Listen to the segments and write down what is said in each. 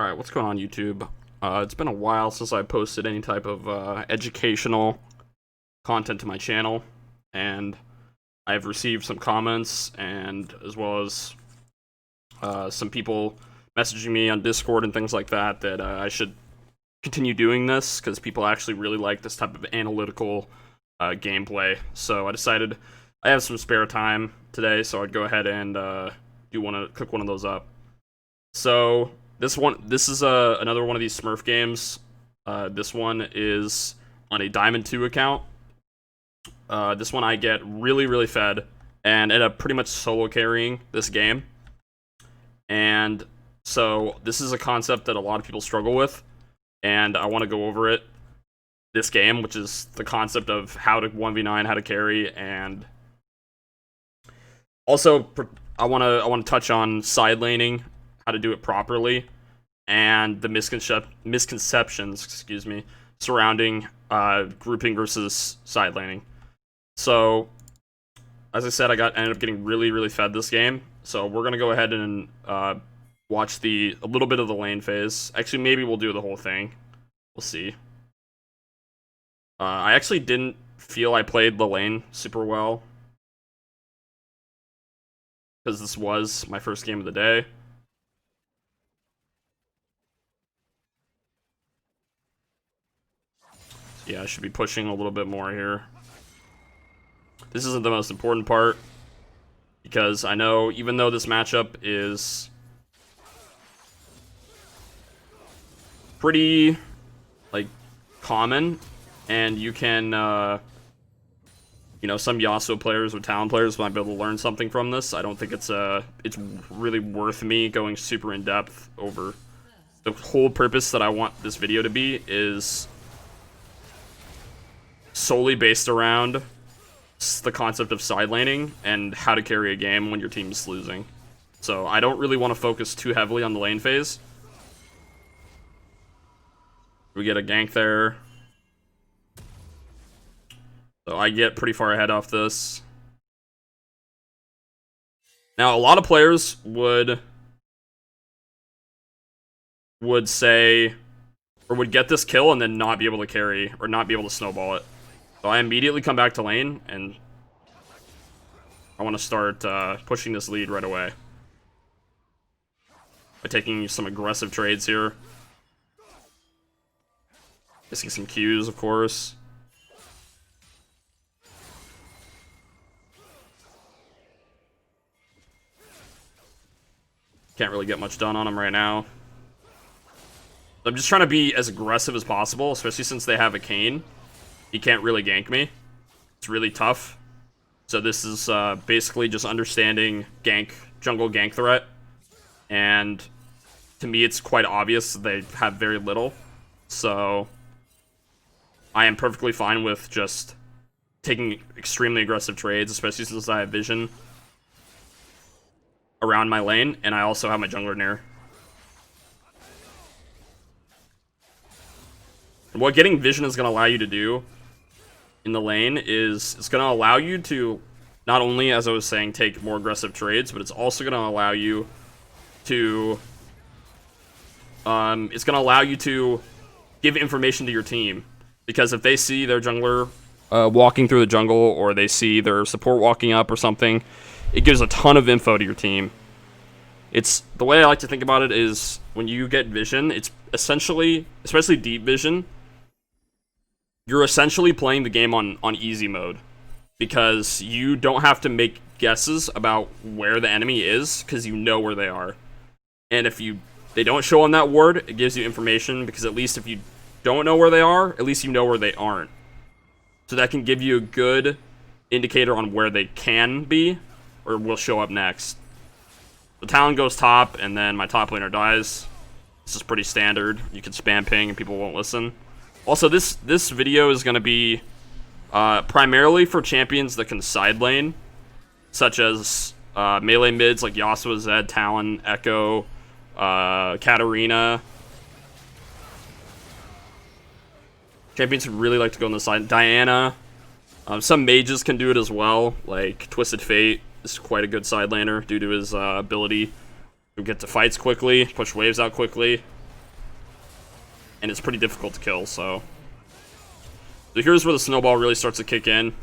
Alright, what's going on YouTube? It's been a while since I posted any type of educational content to my channel, and I've received some comments, and as well as some people messaging me on Discord and things like that, that I should continue doing this, because people actually really like this type of analytical gameplay. So I decided I have some spare time today, so I'd go ahead and cook one of those up. So this is another one of these Smurf games. This one is on a Diamond 2 account. This one I get really fed and end up pretty much solo carrying this game. And so this is a concept that a lot of people struggle with, and I want to go over it this game, which is the concept of how to 1v9, how to carry, and also I want to touch on side laning, how to do it properly, and the misconceptions, excuse me, surrounding grouping versus side laning. So, as I said, ended up getting really fed this game. So we're gonna go ahead and watch a little bit of the lane phase. Actually, maybe we'll do the whole thing. We'll see. I actually didn't feel I played the lane super well, because this was my first game of the day. Yeah, I should be pushing a little bit more here. This isn't the most important part, because I know even though this matchup is pretty, like, common, and you can, you know, some Yasuo players or Talon players might be able to learn something from this, I don't think it's really worth me going super in-depth over. The whole purpose that I want this video to be is solely based around the concept of side laning and how to carry a game when your team is losing. So I don't really want to focus too heavily on the lane phase. We get a gank there. So I get pretty far ahead off this. Now, a lot of players would say, or would get this kill and then not be able to carry, or not be able to snowball it. So I immediately come back to lane, and I want to start pushing this lead right away by taking some aggressive trades here. Missing some Qs, of course. Can't really get much done on him right now. I'm just trying to be as aggressive as possible, especially since they have a Kayn. He can't really gank me. It's really tough. So this is basically just understanding jungle gank threat. And to me, it's quite obvious they have very little. So I am perfectly fine with just taking extremely aggressive trades, especially since I have vision around my lane, and I also have my jungler near. And what getting vision is going to allow you to do in the lane is it's going to allow you to not only, as I was saying, take more aggressive trades, but it's also going to allow you to give information to your team. Because if they see their jungler walking through the jungle, or they see their support walking up or something, it gives a ton of info to your team. It's the way I like to think about it is when you get vision, it's essentially, especially deep vision, you're essentially playing the game on easy mode, because you don't have to make guesses about where the enemy is, because you know where they are. And if they don't show on that ward, it gives you information, because at least if you don't know where they are, at least you know where they aren't. So that can give you a good indicator on where they can be, or will show up next. The Talon goes top, and then my top laner dies. This is pretty standard. You can spam ping and people won't listen. Also, this video is going to be primarily for champions that can side lane, such as melee mids like Yasuo, Zed, Talon, Echo, Katarina. Champions who really like to go on the side. Diana. Some mages can do it as well, like Twisted Fate is quite a good side laner due to his ability to get to fights quickly, push waves out quickly. and it's pretty difficult to kill, so here's where the snowball really starts to kick in.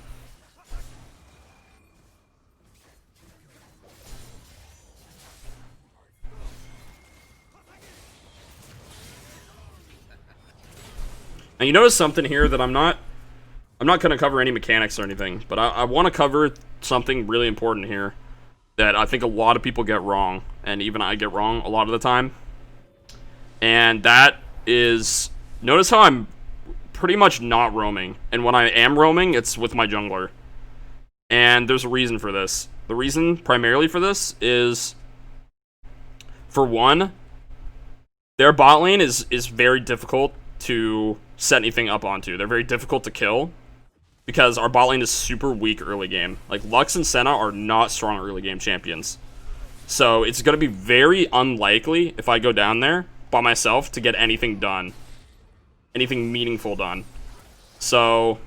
And you notice something here that I'm not going to cover any mechanics or anything, but I want to cover something really important here that I think a lot of people get wrong, and even I get wrong a lot of the time. And that is, notice how I'm pretty much not roaming, and when I am roaming, it's with my jungler. And there's a reason for this. The reason primarily for this is, for one, their bot lane is very difficult to set anything up onto. They're very difficult to kill because our bot lane is super weak early game. Like, Lux and Senna are not strong early game champions. So it's going to be very unlikely if I go down there by myself to get anything done. Anything meaningful done. So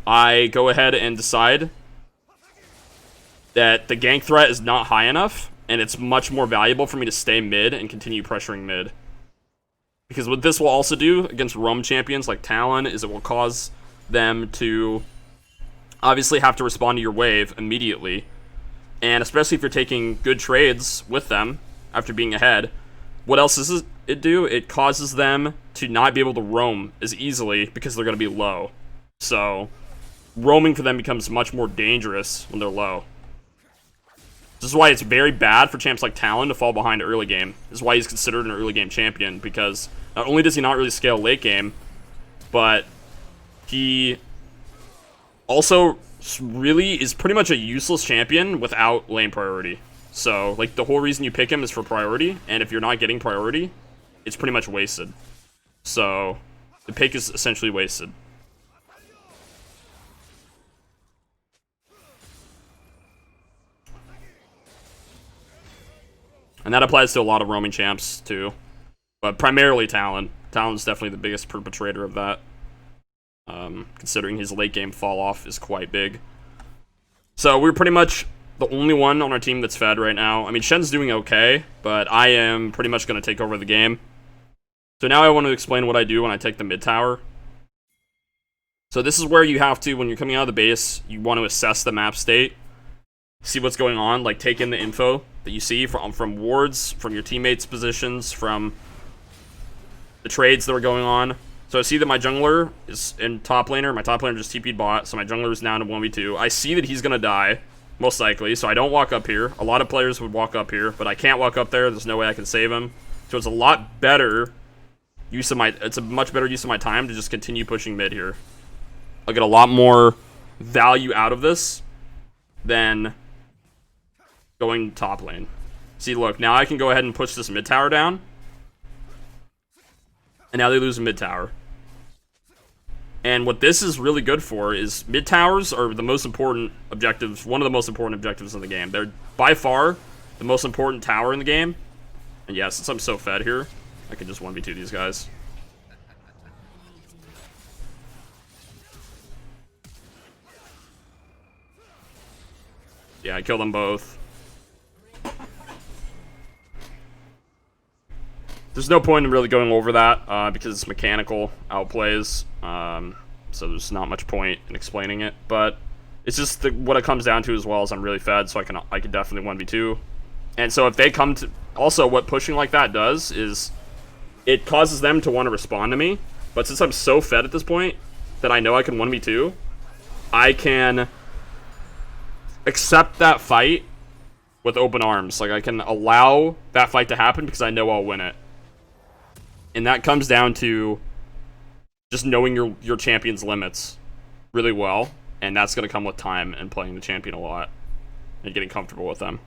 I go ahead and decide that the gank threat is not high enough, and it's much more valuable for me to stay mid and continue pressuring mid. Because what this will also do against roam champions like Talon is it will cause them to obviously have to respond to your wave immediately. And especially if you're taking good trades with them after being ahead, what else does it do? It causes them to not be able to roam as easily because they're going to be low. So roaming for them becomes much more dangerous when they're low. This is why it's very bad for champs like Talon to fall behind early game. This is why he's considered an early game champion, because not only does he not really scale late game, but he also really is pretty much a useless champion without lane priority. So, like, the whole reason you pick him is for priority, and if you're not getting priority, it's pretty much wasted. So, the pick is essentially wasted. And that applies to a lot of roaming champs, too. But primarily Talon. Talon's definitely the biggest perpetrator of that. Considering his late game fall off is quite big. So we're pretty much the only one on our team that's fed right now. I mean, Shen's doing okay, but I am pretty much going to take over the game. So now I want to explain what I do when I take the mid tower. So this is where you have to, when you're coming out of the base, you want to assess the map state. See what's going on, like take in the info that you see from wards, from your teammates' positions, from the trades that are going on. So I see that my jungler is in top laner. My top laner just TP'd bot, so my jungler is down to 1v2. I see that he's going to die, most likely, so I don't walk up here. A lot of players would walk up here, but I can't walk up there. There's no way I can save him. So it's a lot better use of it's a much better use of my time to just continue pushing mid here. I'll get a lot more value out of this than going top lane. See, look, now I can go ahead and push this mid tower down. And now they lose a mid tower. And what this is really good for is mid towers are the most important objectives, one of the most important objectives in the game. They're by far the most important tower in the game. And yeah, since I'm so fed here, I can just 1v2 these guys. Yeah, I killed them both. There's no point in really going over that because it's mechanical outplays, so there's not much point in explaining it. But it's just what it comes down to as well is I'm really fed, so I can definitely 1v2. And so if they come to, also what pushing like that does is it causes them to want to respond to me. But since I'm so fed at this point that I know I can 1v2, I can accept that fight with open arms. Like, I can allow that fight to happen because I know I'll win it. And that comes down to just knowing your champion's limits really well. And that's going to come with time and playing the champion a lot and getting comfortable with them.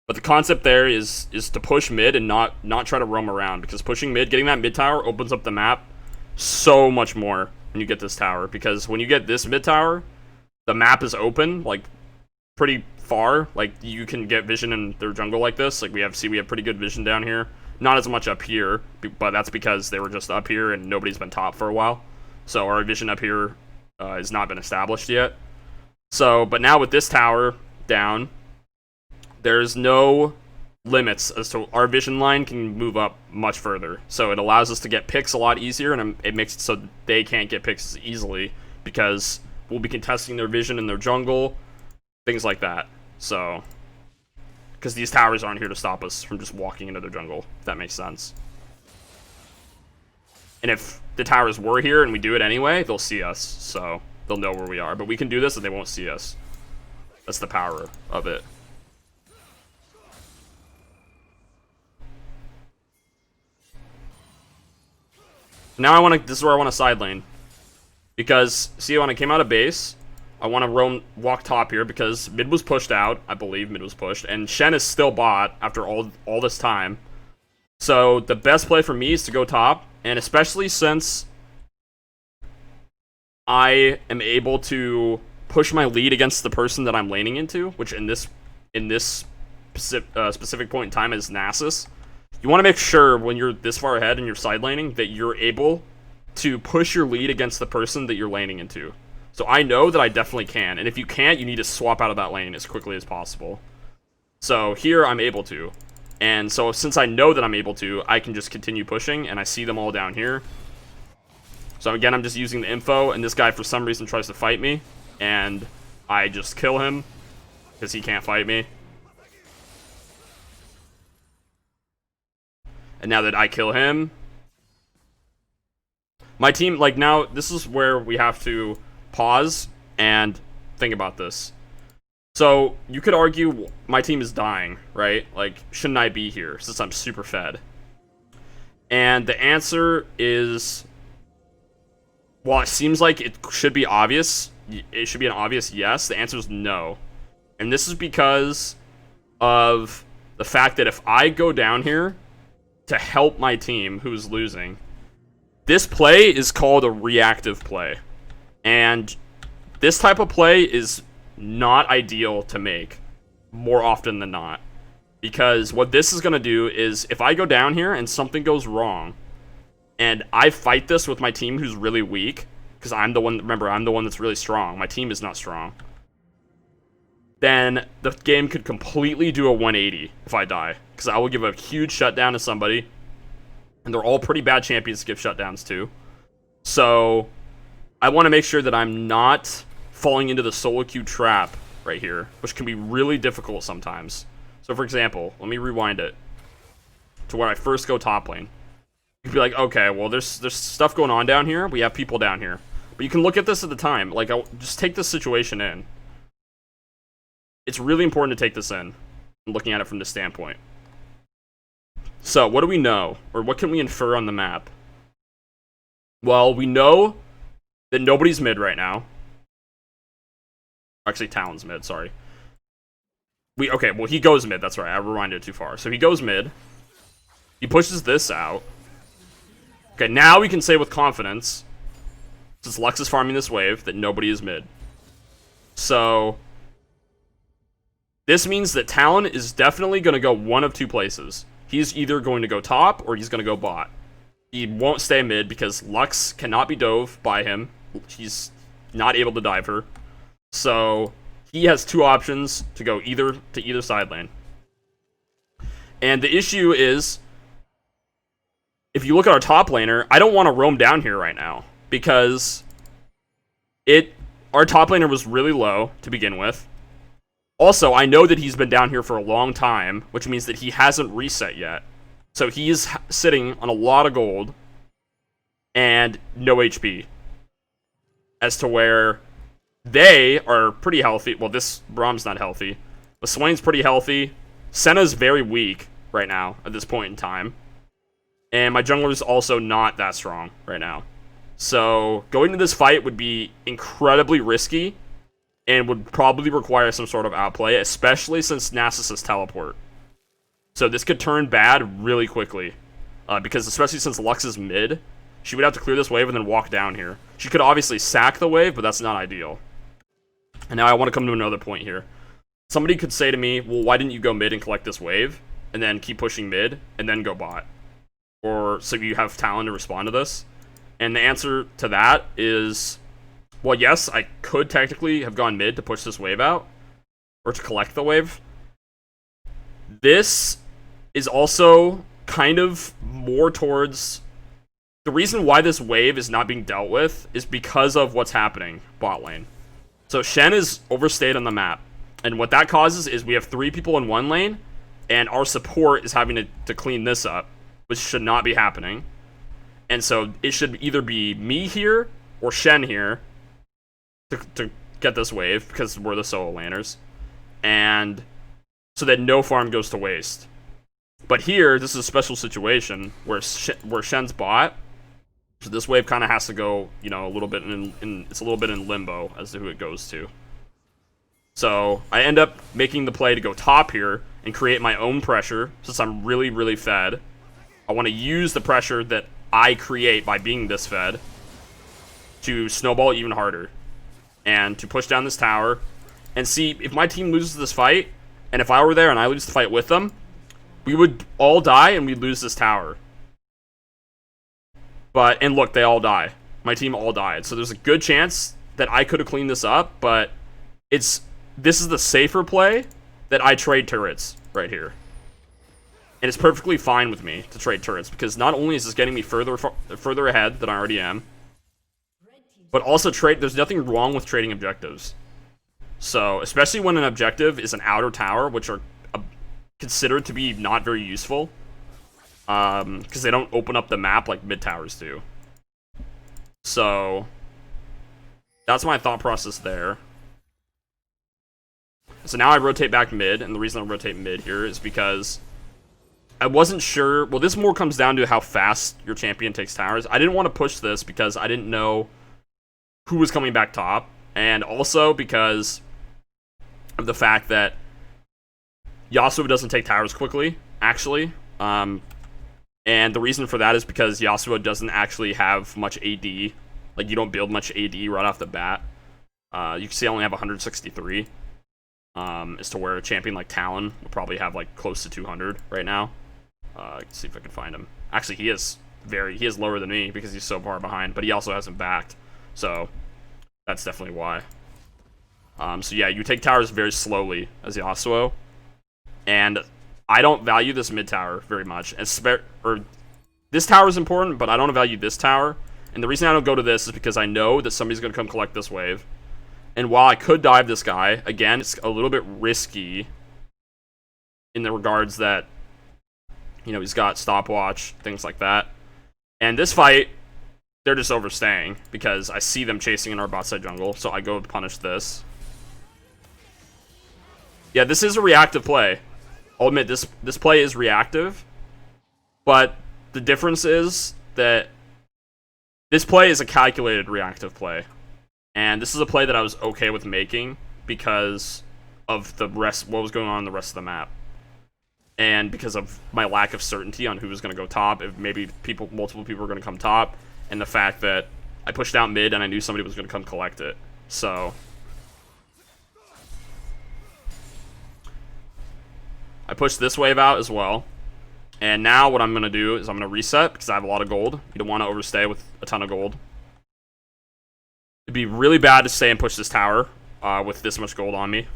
But the concept there is to push mid and not try to roam around. Because pushing mid, getting that mid tower opens up the map so much more when you get this tower. Because when you get this mid tower, the map is open, like, pretty far. Like, you can get vision in their jungle like this. Like, we have pretty good vision down here. Not as much up here, but that's because they were just up here and nobody's been top for a while. So our vision up here has not been established yet. So, but now with this tower down, there's no limits as to our vision line can move up much further. So it allows us to get picks a lot easier, and it makes it so they can't get picks as easily because we'll be contesting their vision in their jungle, things like that. So, because these towers aren't here to stop us from just walking into their jungle, if that makes sense. And if the towers were here and we do it anyway, they'll see us, so they'll know where we are. But we can do this and they won't see us. That's the power of it. Now this is where I want to side lane. Because, see, when I came out of base, I want to walk top here because mid was pushed out. I believe mid was pushed. And Shen is still bot after all this time. So, the best play for me is to go top. And especially since I am able to push my lead against the person that I'm laning into, which in this specific point in time is Nasus. You want to make sure when you're this far ahead and you're side laning that you're able to push your lead against the person that you're laning into. So I know that I definitely can, and if you can't, you need to swap out of that lane as quickly as possible. So here I'm able to. And so since I know that I'm able to, I can just continue pushing, and I see them all down here. So again, I'm just using the info, and this guy for some reason tries to fight me, and I just kill him because he can't fight me. And now that I kill him, my team, like now, this is where we have to pause and think about this. So, you could argue my team is dying, right? Like, shouldn't I be here since I'm super fed? And the answer is, while it seems like it should be obvious, it should be an obvious yes, the answer is no. And this is because of the fact that if I go down here to help my team who's losing, this play is called a reactive play. And this type of play is not ideal to make more often than not. Because what this is going to do is if I go down here and something goes wrong and I fight this with my team who's really weak, because I'm the one, remember, I'm the one that's really strong. My team is not strong. Then the game could completely do a 180 if I die. Because I will give a huge shutdown to somebody. And they're all pretty bad champions to give shutdowns to. So I want to make sure that I'm not falling into the solo queue trap right here, which can be really difficult sometimes. So for example, let me rewind it to where I first go top lane. You could be like, okay, well there's stuff going on down here. We have people down here. But you can look at this at the time. Like, I'll just take this situation in. It's really important to take this in. I'm looking at it from this standpoint. So, what do we know? Or what can we infer on the map? Well, we know that nobody's mid right now. Actually, Talon's mid, sorry. Okay, well, he goes mid, that's right. I rewinded it too far. So, he goes mid. He pushes this out. Okay, now we can say with confidence, since Lux is farming this wave, that nobody is mid. So, this means that Talon is definitely going to go one of two places. He's either going to go top or he's going to go bot. He won't stay mid because Lux cannot be dove by him. He's not able to dive her. So he has two options to go to either side lane. And the issue is, if you look at our top laner, I don't want to roam down here right now because our top laner was really low to begin with. Also, I know that he's been down here for a long time, which means that he hasn't reset yet. So he's sitting on a lot of gold and no HP. As to where they are pretty healthy. Well, this Braum's not healthy. The Swain's pretty healthy. Senna's very weak right now at this point in time. And my jungler's also not that strong right now. So going to this fight would be incredibly risky and would probably require some sort of outplay, especially since Nasus has teleport. So this could turn bad really quickly. Because especially since Lux is mid, she would have to clear this wave and then walk down here. She could obviously sack the wave, but that's not ideal. And now I want to come to another point here. Somebody could say to me, well, why didn't you go mid and collect this wave, and then keep pushing mid, and then go bot? Or so you have Talon to respond to this? And the answer to that is, well, yes, I could technically have gone mid to push this wave out, or to collect the wave. This is also kind of more towards the reason why this wave is not being dealt with is because of what's happening bot lane. So Shen is overstayed on the map, and what that causes is we have 3 people in one lane, and our support is having to clean this up, which should not be happening. And so it should either be me here or Shen here to get this wave, because we're the solo laners, and so that no farm goes to waste. But here, this is a special situation where Shen's bot, so this wave kind of has to go, you know, a little bit it's a little bit in limbo as to who it goes to. So I end up making the play to go top here and create my own pressure, since I'm really, really fed. I want to use the pressure that I create by being this fed to snowball even harder and to push down this tower and see if my team loses this fight, and if I were there and I lose the fight with them, we would all die and we'd lose this tower. And look, they all die. My team all died. So there's a good chance that I could have cleaned this up, but this is the safer play that I trade turrets right here. And it's perfectly fine with me to trade turrets, because not only is this getting me further ahead than I already am, but also there's nothing wrong with trading objectives. So, especially when an objective is an outer tower, which are considered to be not very useful, because they don't open up the map like mid towers do. So that's my thought process there. So now I rotate back mid, and the reason I rotate mid here is because I wasn't sure. Well, this more comes down to how fast your champion takes towers. I didn't want to push this because I didn't know who was coming back top, and also because of the fact that Yasuo doesn't take towers quickly, actually. And the reason for that is because Yasuo doesn't actually have much AD. Like, you don't build much AD right off the bat. You can see I only have 163. As to where a champion like Talon will probably have like close to 200 right now. Let's see if I can find him. Actually, he is lower than me because he's so far behind, but he also hasn't backed. So that's definitely why. So yeah, you take towers very slowly as Yasuo. And I don't value this mid tower very much. This tower is important, but I don't value this tower. And the reason I don't go to this is because I know that somebody's going to come collect this wave. And while I could dive this guy, again, it's a little bit risky in the regards that, you know, he's got stopwatch, things like that. And this fight, they're just overstaying because I see them chasing in our bot side jungle, so I go to punish this. Yeah, this is a reactive play. I'll admit, this play is reactive, but the difference is that this play is a calculated reactive play. And this is a play that I was okay with making because of what was going on in the rest of the map. And because of my lack of certainty on who was going to go top, if maybe multiple people were going to come top, and the fact that I pushed out mid and I knew somebody was going to come collect it. So I pushed this wave out as well. And now what I'm going to do is I'm going to reset because I have a lot of gold. You don't want to overstay with a ton of gold. It'd be really bad to stay and push this tower with this much gold on me.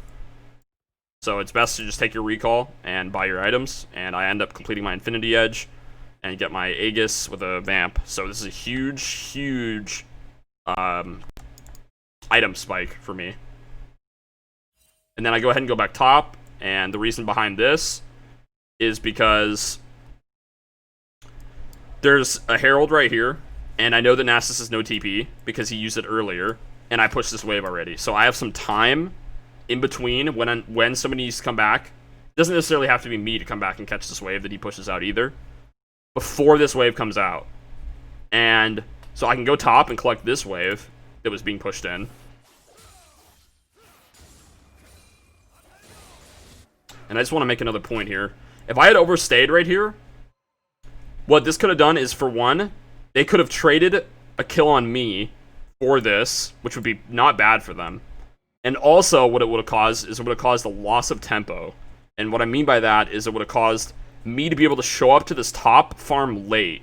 So it's best to just take your recall and buy your items. And I end up completing my Infinity Edge and get my Aegis with a Vamp. So this is a huge, huge item spike for me. And then I go ahead and go back top. And the reason behind this is because there's a Herald right here. And I know that Nasus has no TP because he used it earlier, and I pushed this wave already. So I have some time in between when somebody needs to come back. It doesn't necessarily have to be me to come back and catch this wave that he pushes out either. Before this wave comes out. And so I can go top and collect this wave that was being pushed in. And I just want to make another point here. If I had overstayed right here, what this could have done is, for one, they could have traded a kill on me for this, which would be not bad for them. And also what it would have caused is it would have caused a loss of tempo. And what I mean by that is it would have caused me to be able to show up to this top farm late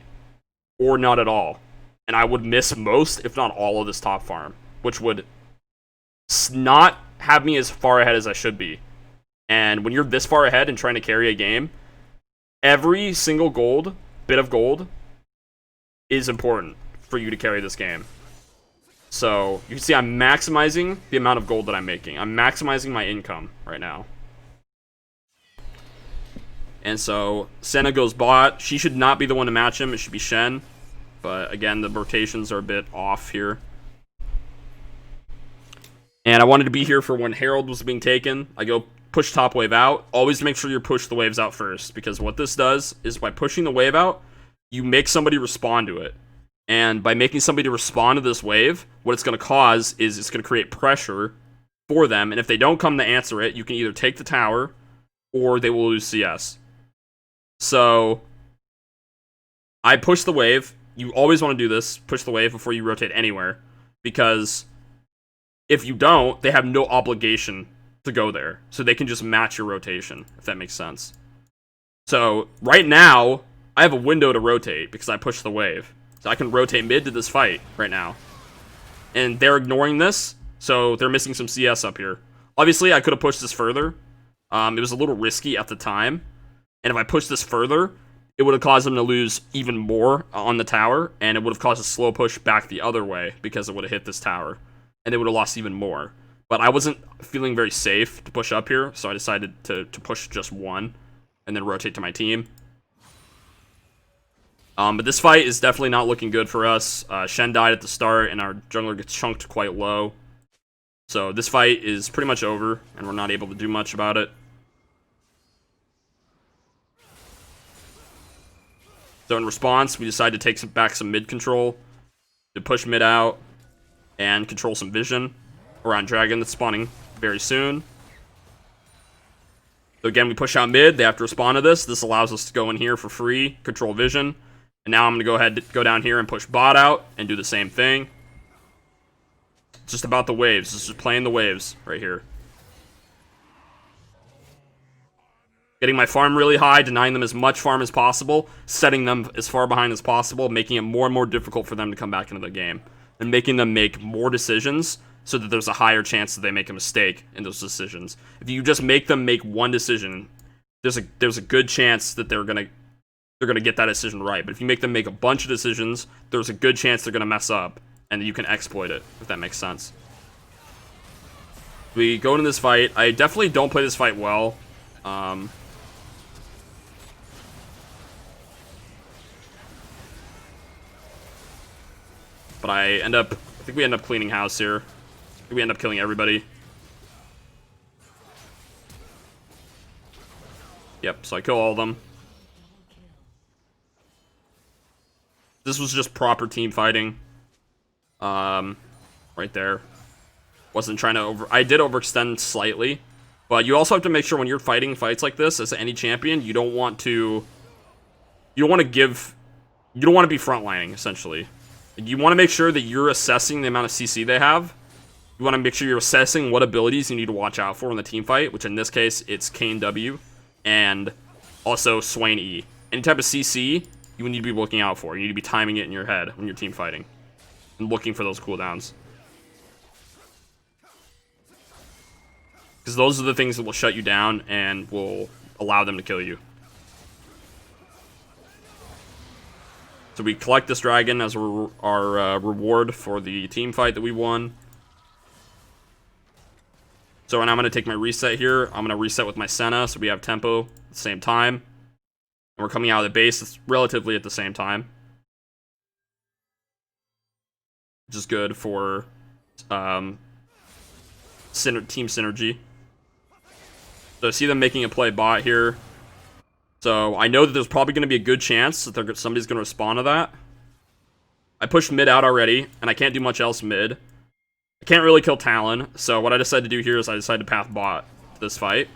or not at all. And I would miss most, if not all, of this top farm, which would not have me as far ahead as I should be. And when you're this far ahead and trying to carry a game, Every single bit of gold, is important for you to carry this game. So, you can see I'm maximizing the amount of gold that I'm making. I'm maximizing my income right now. And so, Senna goes bot. She should not be the one to match him. It should be Shen. But, again, the rotations are a bit off here. And I wanted to be here for when Herald was being taken. I go push top wave out. Always make sure you push the waves out first. Because what this does is by pushing the wave out, you make somebody respond to it. And by making somebody respond to this wave, what it's going to cause is it's going to create pressure for them. And if they don't come to answer it, you can either take the tower or they will lose CS. So I push the wave. You always want to do this. Push the wave before you rotate anywhere. Because if you don't, they have no obligation to go there. So they can just match your rotation, if that makes sense. So right now, I have a window to rotate because I pushed the wave. So I can rotate mid to this fight right now. And they're ignoring this, so they're missing some CS up here. Obviously, I could have pushed this further. It was a little risky at the time. And if I pushed this further, it would have caused them to lose even more on the tower. And it would have caused a slow push back the other way because it would have hit this tower. And they would have lost even more. But I wasn't feeling very safe to push up here, so I decided to push just one and then rotate to my team. But this fight is definitely not looking good for us. Shen died at the start, and our jungler gets chunked quite low. So this fight is pretty much over, and we're not able to do much about it. So in response, we decided to take back some mid control, to push mid out, and control some vision around Dragon that's spawning very soon. So again, we push out mid. They have to respond to this. This allows us to go in here for free, control vision. And now I'm going to go down here and push bot out and do the same thing. It's just about the waves. It's just playing the waves right here. Getting my farm really high, denying them as much farm as possible, setting them as far behind as possible, making it more and more difficult for them to come back into the game. And making them make more decisions so that there's a higher chance that they make a mistake in those decisions. If you just make them make one decision, there's a good chance that they're gonna get that decision right. But if you make them make a bunch of decisions, there's a good chance they're gonna mess up, and you can exploit it, if that makes sense. We go into this fight. I definitely don't play this fight well. But I think we end up cleaning house here. I think we end up killing everybody. Yep, so I kill all of them. This was just proper team fighting. Right there. Wasn't trying to I did overextend slightly. But you also have to make sure when you're fighting fights like this, as any champion, you don't want to be frontlining, essentially. You want to make sure that you're assessing the amount of CC they have. You want to make sure you're assessing what abilities you need to watch out for in the team fight, which in this case, it's Kayn W and also Swain E. Any type of CC, you need to be looking out for. You need to be timing it in your head when you're team fighting and looking for those cooldowns. Because those are the things that will shut you down and will allow them to kill you. So we collect this dragon as our reward for the team fight that we won. So and I'm going to take my reset here. I'm going to reset with my Senna so we have tempo at the same time. And we're coming out of the base relatively at the same time. Which is good for team synergy. So I see them making a play bot here. So I know that there's probably going to be a good chance that somebody's going to respond to that. I pushed mid out already, and I can't do much else mid. I can't really kill Talon, so what I decided to do here is I decided to path bot this fight.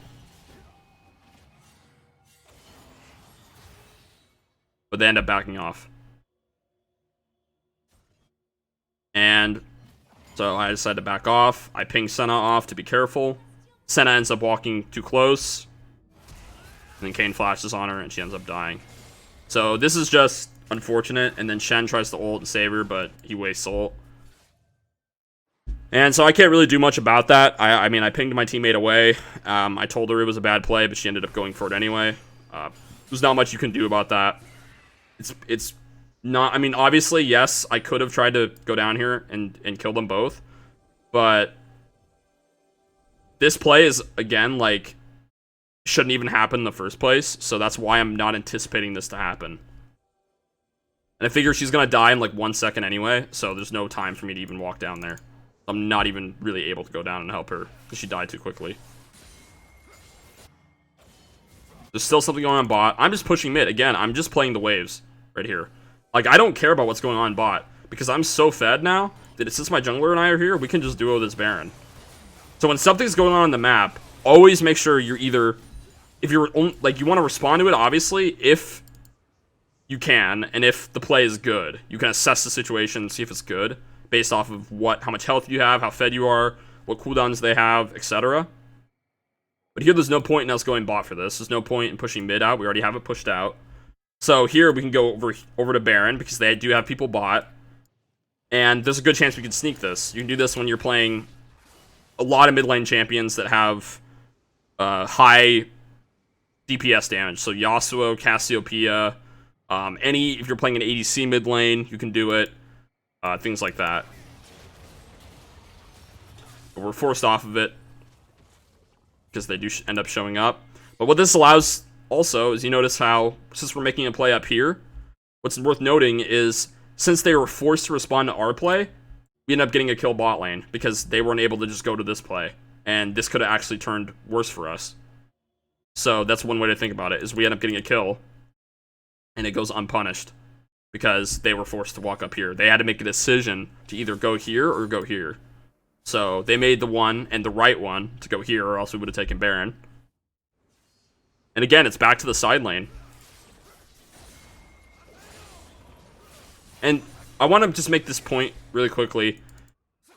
But they end up backing off. And so I decided to back off. I ping Senna off to be careful. Senna ends up walking too close. And then Kayn flashes on her and she ends up dying. So this is just unfortunate. And then Shen tries to ult and save her, but he wastes ult. And so I can't really do much about that. I mean, I pinged my teammate away. I told her it was a bad play, but she ended up going for it anyway. It There's not much you can do about that. It's not, I mean, obviously, yes, I could have tried to go down here and kill them both, but this play is, again, like, shouldn't even happen in the first place, so that's why I'm not anticipating this to happen. And I figure she's gonna die in like 1 second anyway, so there's no time for me to even walk down there. I'm not even really able to go down and help her, because she died too quickly. There's still something going on bot. I'm just pushing mid. Again, I'm just playing the waves right here. Like, I don't care about what's going on bot, because I'm so fed now that since my jungler and I are here, we can just duo this Baron. So when something's going on the map, always make sure you're either, if you're, like, you want to respond to it, obviously, if you can, and if the play is good, you can assess the situation, see if it's good, based off of how much health you have, how fed you are, what cooldowns they have, etc. But here, there's no point in us going bot for this. There's no point in pushing mid out. We already have it pushed out. So here, we can go over to Baron, because they do have people bot. And there's a good chance we can sneak this. You can do this when you're playing a lot of mid lane champions that have high DPS damage. So Yasuo, Cassiopeia, if you're playing an ADC mid lane, you can do it. Things like that. But we're forced off of it, because they do end up showing up. But what this allows also is, you notice how, since we're making a play up here, what's worth noting is, since they were forced to respond to our play, we end up getting a kill bot lane, because they weren't able to just go to this play. And this could have actually turned worse for us. So that's one way to think about it, is we end up getting a kill, and it goes unpunished, because they were forced to walk up here. They had to make a decision to either go here or go here. So they made the one, and the right one, to go here, or else we would have taken Baron. And again, it's back to the side lane. And I want to just make this point really quickly.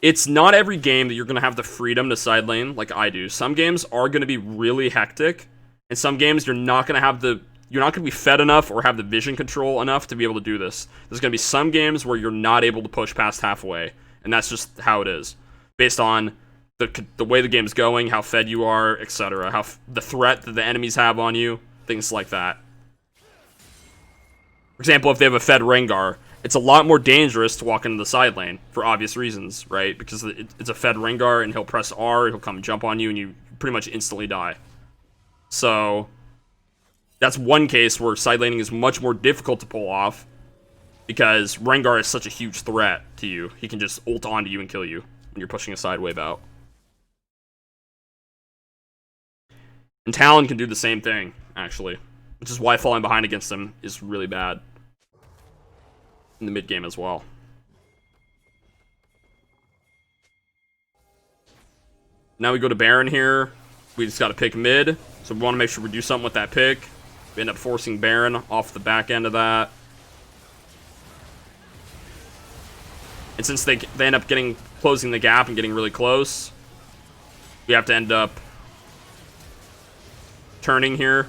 It's not every game that you're going to have the freedom to side lane like I do. Some games are going to be really hectic, and some games you're not going to have you're not going to be fed enough or have the vision control enough to be able to do this. There's going to be some games where you're not able to push past halfway, and that's just how it is. Based on the way the game's going, how fed you are, etc. The threat that the enemies have on you, things like that. For example, if they have a fed Rengar, it's a lot more dangerous to walk into the side lane, for obvious reasons, right? Because it's a fed Rengar, and he'll press R, he'll come jump on you, and you pretty much instantly die. So that's one case where side laning is much more difficult to pull off, because Rengar is such a huge threat to you. He can just ult onto you and kill you when you're pushing a side wave out. And Talon can do the same thing, actually, which is why falling behind against him is really bad in the mid game as well. Now we go to Baron here. We just got to pick mid, so we want to make sure we do something with that pick. We end up forcing Baron off the back end of that. And since they end up closing the gap and getting really close, we have to end up turning here.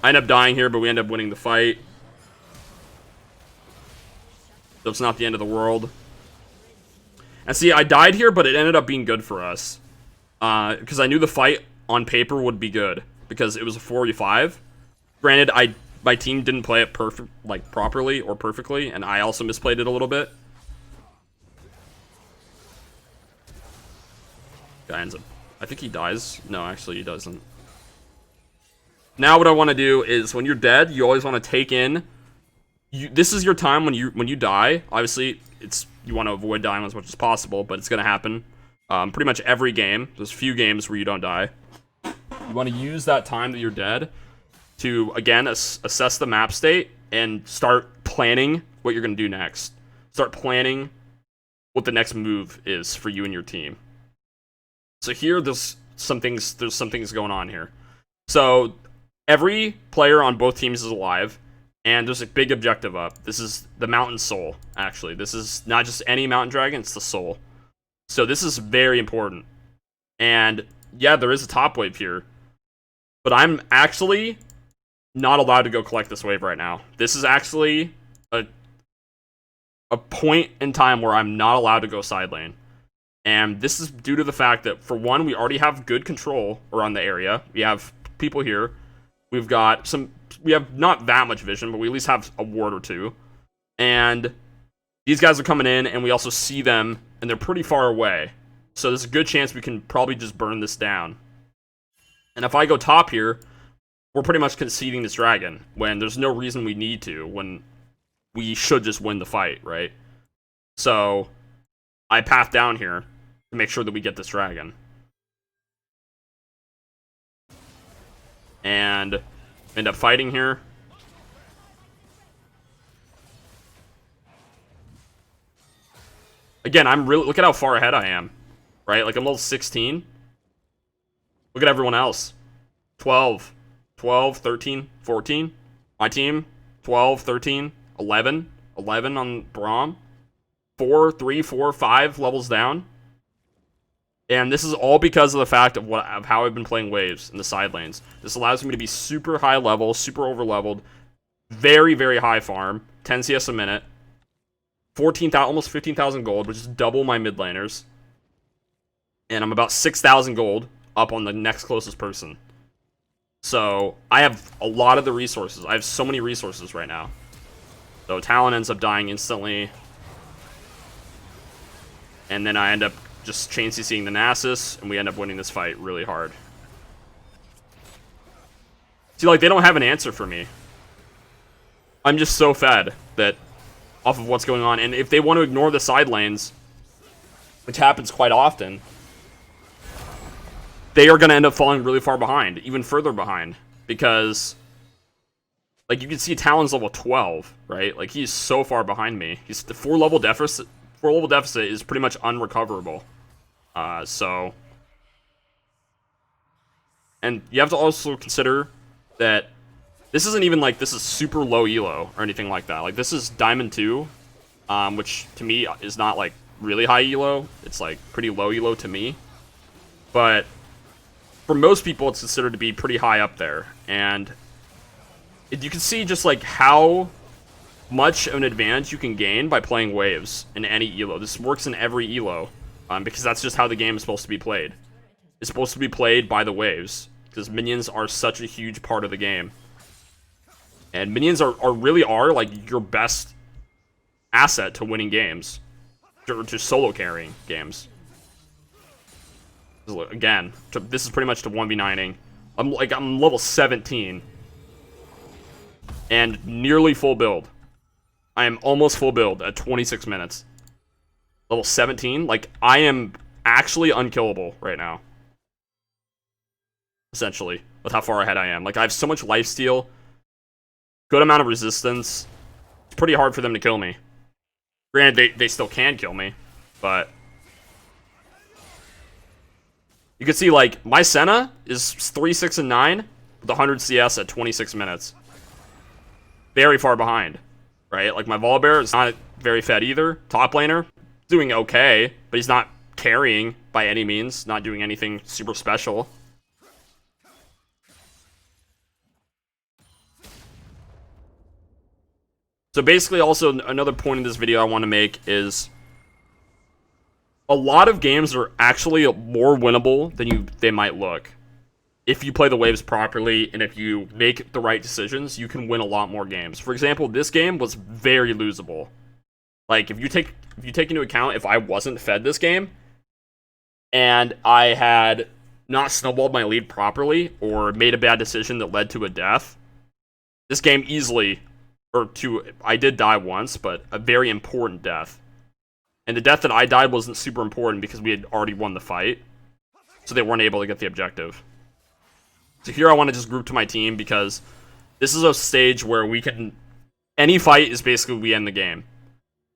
I end up dying here, but we end up winning the fight. So it's not the end of the world. And see, I died here, but it ended up being good for us. Because I knew the fight on paper would be good, because it was a 4v5. Granted, my team didn't play it properly or perfectly, and I also misplayed it a little bit. Guy ends up, I think he dies. No, actually he doesn't. Now what I want to do is, when you're dead, you always want to take in. This is your time when you die. Obviously, you want to avoid dying as much as possible, but it's going to happen. Pretty much every game. There's a few games where you don't die. You want to use that time that you're dead to, again, assess the map state and start planning what you're going to do next. Start planning what the next move is for you and your team. So here, there's some things going on here. So every player on both teams is alive, and there's a big objective up. This is the Mountain Soul, actually. This is not just any mountain dragon, it's the Soul. So this is very important. And yeah, there is a top wave here, but I'm actually not allowed to go collect this wave right now. This is actually a point in time where I'm not allowed to go side lane. And this is due to the fact that, for one, we already have good control around the area. We have people here. We have not that much vision, but we at least have a ward or two. And these guys are coming in, and we also see them, and they're pretty far away. So there's a good chance we can probably just burn this down. And if I go top here, we're pretty much conceding this dragon, when there's no reason we need to, when we should just win the fight, right? So I path down here to make sure that we get this dragon. And end up fighting here. Again, look at how far ahead I am, right? Like, I'm level 16. Look at everyone else. 12, 13, 14. My team, 12, 13, 11. 11 on Braum. 4, 3, 4, 5 levels down. And this is all because of the fact of how I've been playing waves in the side lanes. This allows me to be super high level, super over leveled, very, very high farm, 10 CS a minute, 14,000, almost 15,000 gold, which is double my mid laners. And I'm about 6,000 gold up on the next closest person. So I have a lot of the resources. I have so many resources right now. So Talon ends up dying instantly. And then I end up just chain CCing the Nasus, and we end up winning this fight really hard. See, like, they don't have an answer for me. I'm just so fed that off of what's going on. And if they want to ignore the side lanes, which happens quite often, they are going to end up falling really far behind, even further behind. Because, like, you can see Talon's level 12, right? Like, he's so far behind me. He's the 4-level deficit. 4-level deficit is pretty much unrecoverable. And you have to also consider that this isn't even like this is super low elo or anything like that. Like, this is Diamond 2, which to me is not like really high elo. It's like pretty low elo to me. But for most people, it's considered to be pretty high up there. And you can see just like how much of an advantage you can gain by playing waves in any elo. This works in every elo. Because that's just how the game is supposed to be played. It's supposed to be played by the waves, because minions are such a huge part of the game. And minions really are like your best asset to winning games, to solo carrying games. Again, this is pretty much to 1v9ing. I'm level 17 and nearly full build. I am almost full build at 26 minutes. Level 17, like, I am actually unkillable right now. Essentially, with how far ahead I am. Like, I have so much lifesteal, good amount of resistance. It's pretty hard for them to kill me. Granted, they still can kill me, but you can see, like, my Senna is 3, 6, and 9 with 100 CS at 26 minutes. Very far behind, right? Like, my Volibear is not very fed either. Top laner, doing okay, but he's not carrying by any means, not doing anything super special. So basically, also another point in this video I want to make is a lot of games are actually more winnable than they might look. If you play the waves properly and if you make the right decisions, you can win a lot more games. For example, this game was very losable. Like, if you take into account if I wasn't fed this game and I had not snowballed my lead properly or made a bad decision that led to a death, this game easily, I did die once, but a very important death. And the death that I died wasn't super important because we had already won the fight, so they weren't able to get the objective. So here I want to just group to my team because this is a stage where any fight is basically we end the game.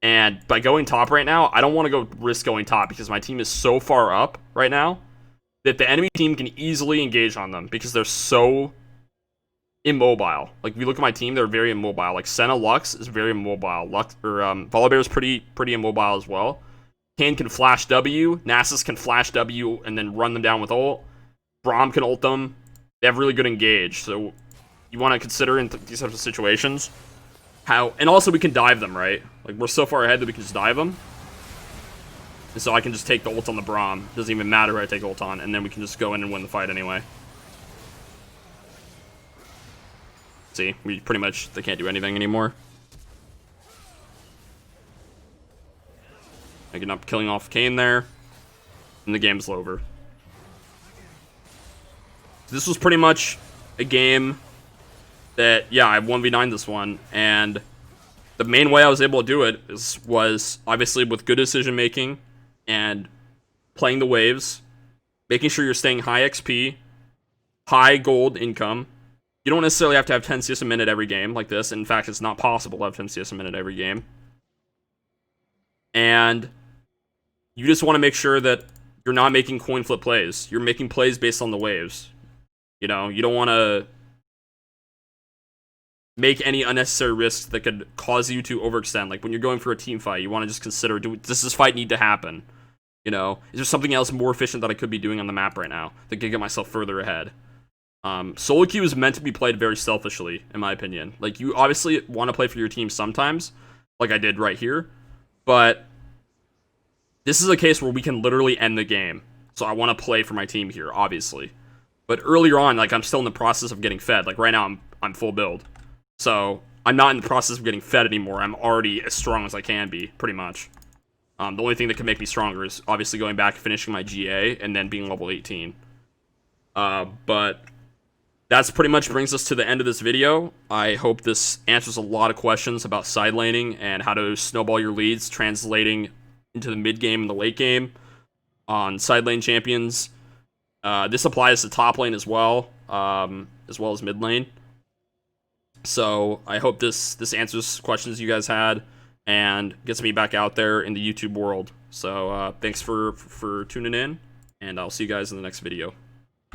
And by going top right now, I don't want to go risk going top because my team is so far up right now that the enemy team can easily engage on them because they're so immobile. Like, we look at my team, they're very immobile. Like, Senna Lux is very immobile. Volibear is pretty immobile as well. Kane can flash W. Nasus can flash W and then run them down with ult. Braum can ult them. They have really good engage. So you want to consider in these types of situations and also we can dive them, right? Like, we're so far ahead that we can just dive them. So I can just take the ult on the Braum. Doesn't even matter who I take ult on, and then we can just go in and win the fight anyway. See, we pretty much, they can't do anything anymore. I get up killing off Kayn there, and the game's over. So this was pretty much a game that, yeah, I 1v9 this one, and the main way I was able to do it was obviously with good decision making and playing the waves, making sure you're staying high XP, high gold income. You don't necessarily have to have 10 CS a minute every game like this. In fact, it's not possible to have 10 CS a minute every game. And you just want to make sure that you're not making coin flip plays. You're making plays based on the waves. You know, you don't want to make any unnecessary risks that could cause you to overextend. Like when you're going for a team fight, you want to just consider, does this fight need to happen? You know, is there something else more efficient that I could be doing on the map right now that could get myself further ahead? Solo queue is meant to be played very selfishly, in my opinion. Like, you obviously want to play for your team sometimes, like I did right here, but this is a case where we can literally end the game. So I want to play for my team here, obviously. But earlier on, like, I'm still in the process of getting fed. Like, right now, I'm full build. So I'm not in the process of getting fed anymore. I'm already as strong as I can be, pretty much. The only thing that can make me stronger is obviously going back and finishing my GA and then being level 18. But that's pretty much brings us to the end of this video. I hope this answers a lot of questions about side laning and how to snowball your leads, translating into the mid game and the late game on side lane champions. This applies to top lane as well as mid lane. So I hope this answers questions you guys had and gets me back out there in the YouTube world. So thanks for tuning in, and I'll see you guys in the next video.